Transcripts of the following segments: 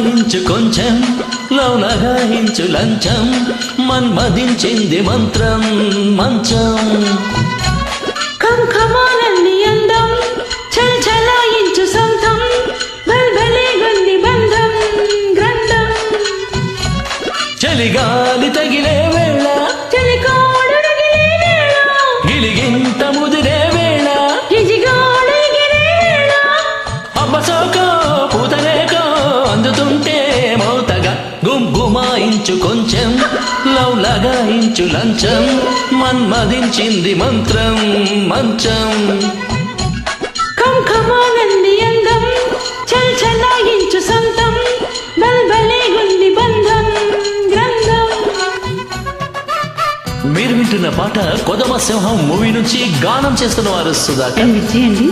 గుమాయించు కొంచెం లవ్ లగాయించు లంచం మన్మదించింది మంత్రం మంచం కంకమానంది అందం చలచలాయించు సొంతం బల్బలే గుంది బంధం గ్రంథం చలిగాలి తగిలే వేళ చలికాడగిలే వేళ గిలిగింత ముదిరే వేళ గిజిగాడగిలే వేళ అబ్బసోకో పూతరేకో అందుతుంటే మౌతగా గుమాయించు కొంచెం లవ్ లగాయించు లంచం మన్మదించింది మంత్రం మంచం కంకమానంది అందం చలచలాయించు సొంతం బల్బలే గుంది బంధం గ్రంథం. మీరు వింటున్న పాట కొదమ సింహం మూవీ నుంచి గానం చేస్తున్న వారు సుధాకర్. చేయండి.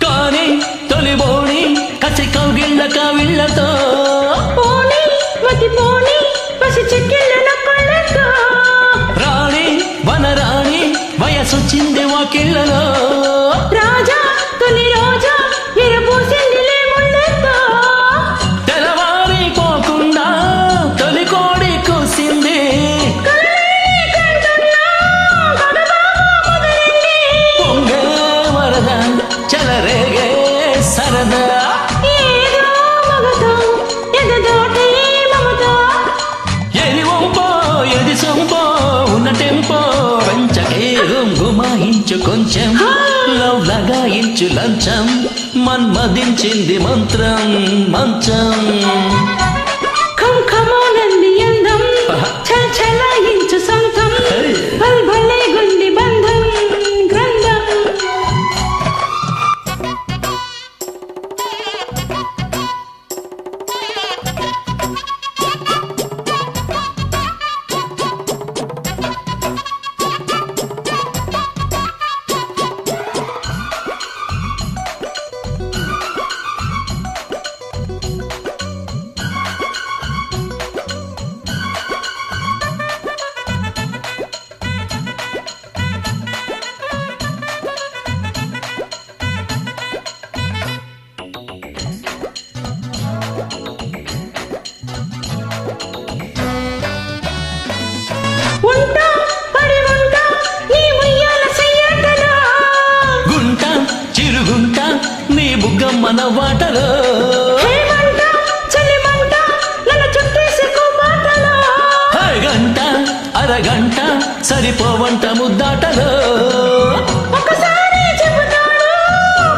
కానీ తొలిబోని కసి కౌగిళ్ళ కావిళ్ళతో పోనీ మతి పోనీ పసి చెక్కిళ్ళ పళ్ళతో రాణి వనరాణి వయసొచ్చింది వాకిళ్ళలో రాజా తొలి రోజా విరబూసిందిలే ముళ్ళతో తెలవారి పోకుండా తొలి కోడి కూసింది పొంగే వరద చెలరేగే సరదా ఏదో మగతో ఎదదోటే మమతో ఎది వంపో ఎది సొంపో ఉన్న టెంపో పెంచకే గుమాయించు కొంచెం లవ్ లగాయించు లంచం మన్మదించింది మంత్రం మంచం కంకమానంది అందం చలచలాయించు సొంతం బల్బలే గుంది బంధం గ్రంథం. ఉంటా పడి ఉంటా నీ ఉయ్యాల చెయ్యటలో గుంట చిరుగుంట నీ బుగ్గమ్మన వాటలో హేమంట చలిమంట నన్ను చుట్టేసుకో బాటలో గంట అరగంట సరిపోవంట ముద్దాటలో ఒకసారి చెబుతాడు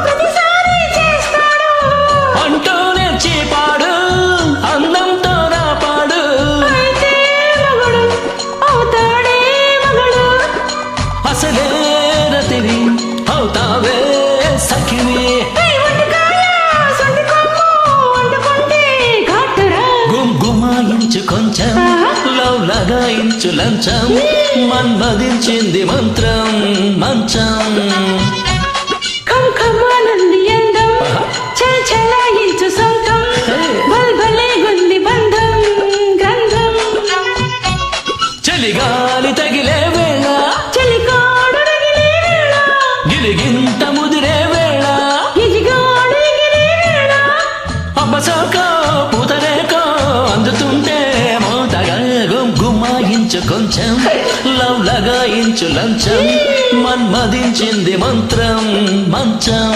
ప్రతిసారి చేస్తాడు అంటూ నేర్చి పాడు అందంతో రాపాడు అయితే మగడు అవుతాడే మగడు అసలే రతిని అవుతావే సఖిని ఈ వంటకాయ సొంటి కొమ్ము వండుకుంటే ఘాటురా గుమాయించు కొంచెం లవ్ లగాయించు లంచం మన్మదించింది మంత్రం మంచం కంకమానంది అందం చలచలాయించు సొంతం బల్బలే గుంది బంధం గ్రంథం. చలిగాలి తగిలే వేళ చలికాడగిలే వేళ గిలిగింత ముదిరే వేళ గిజిగాడగిలే వేళ అబ్బసోకో పూతరేకో అందుతుంటే మోతగా గుమాయించు కొంచెం లవ్ లగాయించు లంచం మన్మదించింది మంత్రం మంచం